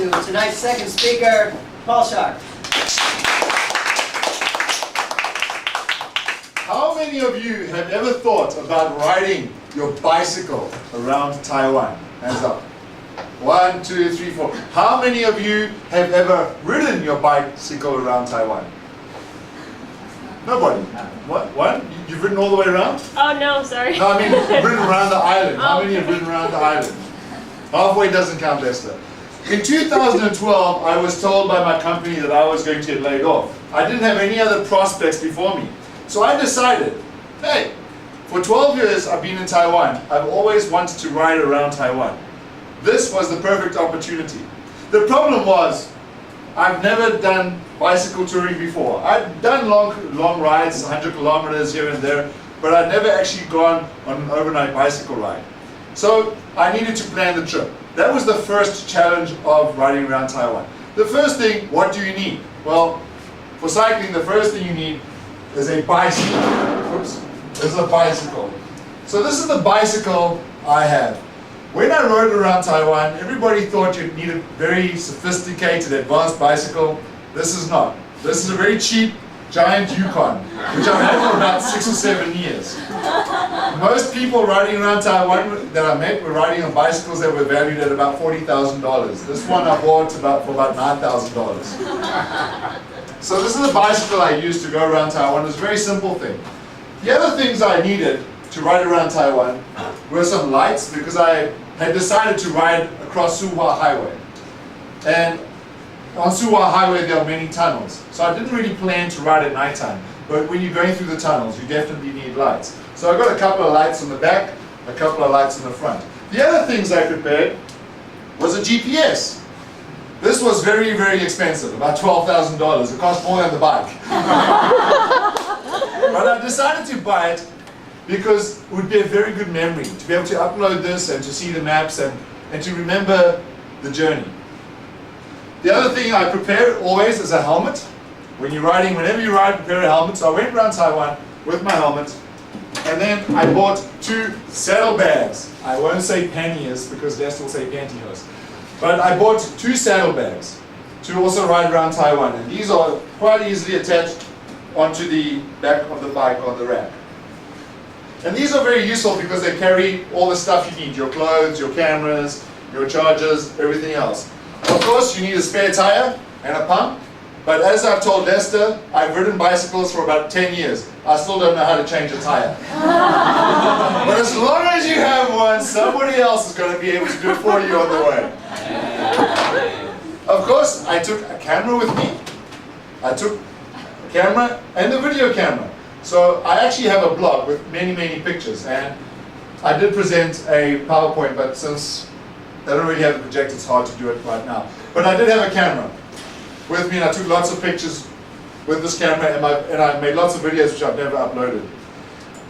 to tonight's second speaker, Paul Sharp. How many of you have ever thought about riding your bicycle around Taiwan? Hands up. 1, 2, 3, 4. How many of you have ever ridden your bicycle around Taiwan? Nobody. What? One? You've ridden all the way around? Oh no, sorry. No, I mean ridden around the island. How Oh. many have ridden around the island? Halfway doesn't count, Lester. In 2012, I was told by my company that I was going to get laid off. I didn't have any other prospects before me. So I decided, hey, for 12 years I've been in Taiwan. I've always wanted to ride around Taiwan. This was the perfect opportunity. The problem was, I've never done bicycle touring before. I've done long rides, 100 kilometers here and there, but I'd never actually gone on an overnight bicycle ride. So I needed to plan the trip. That was the first challenge of riding around Taiwan. The first thing, what do you need? Well, for cycling, the first thing you need is a bicycle. Oops, this is a bicycle. So this is the bicycle I have. When I rode around Taiwan, everybody thought you'd need a very sophisticated, advanced bicycle. This is not. This is a very cheap, giant Yukon, which I've had for about 6 or 7 years. Most people riding around Taiwan that I met were riding on bicycles that were valued at about $40,000. This one I bought for about $9,000. So this is the bicycle I used to go around Taiwan. It was a very simple thing. The other things I needed to ride around Taiwan were some lights, because I had decided to ride across Suhua Highway. And on Suhua Highway there are many tunnels. So I didn't really plan to ride at nighttime. But when you're going through the tunnels, you definitely need lights. So I got a couple of lights on the back, a couple of lights on the front. The other things I prepared was a GPS. This was very, very expensive, about $12,000. It cost more than the bike. But I decided to buy it because it would be a very good memory to be able to upload this and to see the maps and to remember the journey. The other thing I prepare always is a helmet. When you're riding, whenever you ride, prepare a helmet. So I went around Taiwan with my helmet, and then I bought 2 saddlebags. I won't say panniers because Lester will say pantyhose. But I bought 2 saddlebags to also ride around Taiwan, and these are quite easily attached onto the back of the bike on the rack. And these are very useful because they carry all the stuff you need, your clothes, your cameras, your chargers, everything else. Of course, you need a spare tire and a pump, but as I've told Lester, I've ridden bicycles for about 10 years. I still don't know how to change a tire. But as long as you have one, somebody else is going to be able to do it for you on the way. Of course, I took a camera with me. I took a camera and a video camera. So I actually have a blog with many, many pictures, and I did present a PowerPoint, but since I don't really have the projector, it's hard to do it right now. But I did have a camera with me, and I took lots of pictures with this camera, and I made lots of videos which I've never uploaded.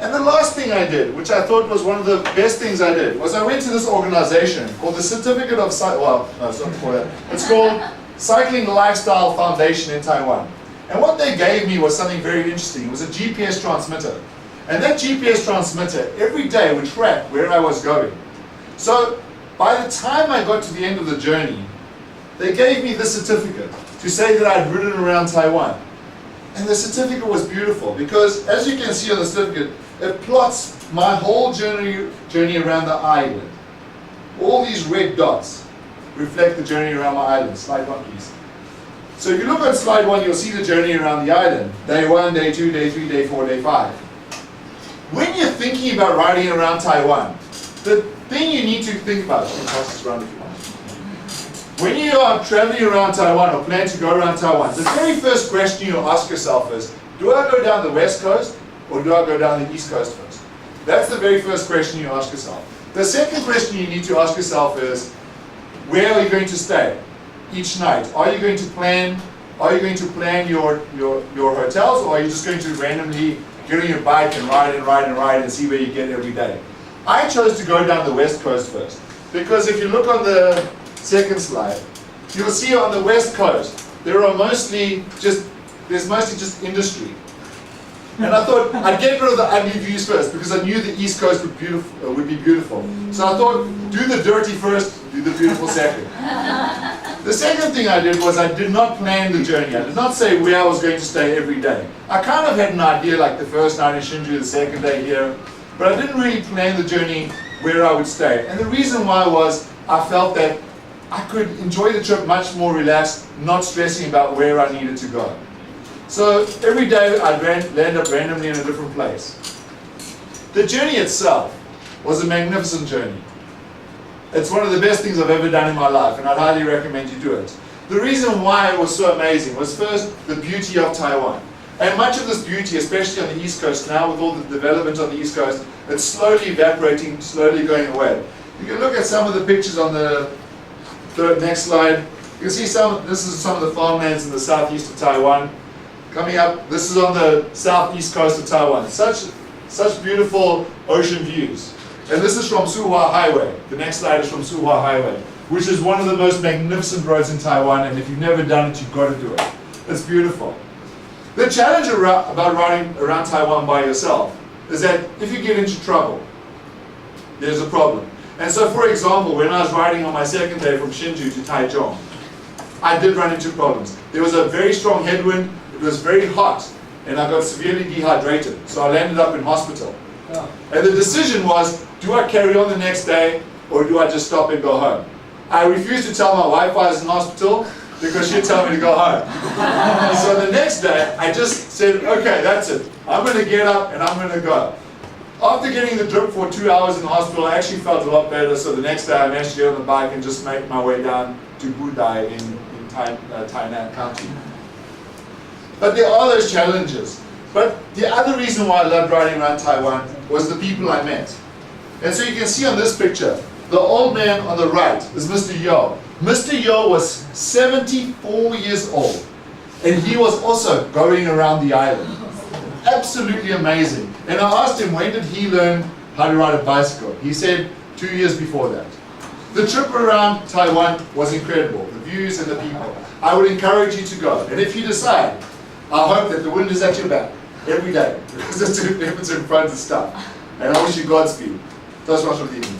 And the last thing I did, which I thought was one of the best things I did, was I went to this organization called the Certificate of it's called Cycling Lifestyle Foundation in Taiwan. And what they gave me was something very interesting. It was a GPS transmitter. And that GPS transmitter every day would track where I was going. So by the time I got to the end of the journey, they gave me this certificate to say that I'd ridden around Taiwan. And the certificate was beautiful because, as you can see on the certificate, it plots my whole journey around the island. All these red dots reflect the journey around my island. Slide 1, please. So if you look at slide 1, you'll see the journey around the island. Day 1, day 2, day 3, day 4, day 5. When you're thinking about riding around Taiwan, the thing you need to think about, you can pass this around if you want. When you are traveling around Taiwan or plan to go around Taiwan, the very first question you'll ask yourself is, do I go down the west coast or do I go down the east coast first? That's the very first question you ask yourself. The second question you need to ask yourself is, where are you going to stay each night? Are you going to plan your hotels, or are you just going to randomly get on your bike and ride and see where you get every day? I chose to go down the west coast first, because if you look on the second slide, you'll see on the west coast there's mostly just industry. And I thought I'd get rid of the ugly views first because I knew the east coast would be beautiful. So I thought, do the dirty first, do the beautiful second. The second thing I did was I did not plan the journey. I did not say where I was going to stay every day. I kind of had an idea, like the first night in Shinju, the second day here, but I didn't really plan the journey where I would stay. And the reason why was I felt that I could enjoy the trip much more relaxed, not stressing about where I needed to go. So every day I'd land up randomly in a different place. The journey itself was a magnificent journey. It's one of the best things I've ever done in my life, and I'd highly recommend you do it. The reason why it was so amazing was first, the beauty of Taiwan. And much of this beauty, especially on the East Coast now, with all the development on the East Coast, it's slowly evaporating, slowly going away. You can look at some of the pictures on the next slide. You can see this is some of the farmlands in the southeast of Taiwan. Coming up, this is on the southeast coast of Taiwan. Such beautiful ocean views. And this is from Suhua Highway. The next slide is from Suhua Highway, which is one of the most magnificent roads in Taiwan, and if you've never done it, you've got to do it. It's beautiful. The challenge about riding around Taiwan by yourself is that if you get into trouble, there's a problem. And so, for example, when I was riding on my second day from Hsinchu to Taichung, I did run into problems. There was a very strong headwind, it was very hot, and I got severely dehydrated, so I landed up in hospital. And the decision was, do I carry on the next day, or do I just stop and go home? I refused to tell my wife I was in hospital, because she'd tell me to go home. So the next day, I just said, okay, that's it. I'm going to get up and I'm going to go. After getting the drip for 2 hours in the hospital, I actually felt a lot better, so the next day I managed to get on the bike and just make my way down to Budai in Tainan County. But there are those challenges. But the other reason why I loved riding around Taiwan was the people I met. And so you can see on this picture, the old man on the right is Mr. Yo. Mr. Yo was 74 years old, and he was also going around the island. Absolutely amazing. And I asked him, when did he learn how to ride a bicycle? He said 2 years before that. The trip around Taiwan was incredible, the views and the people. I would encourage you to go. And if you decide, I hope that the wind is at your back every day, because it's in front of stuff. And I wish you Godspeed. Das war's schon, Lieben.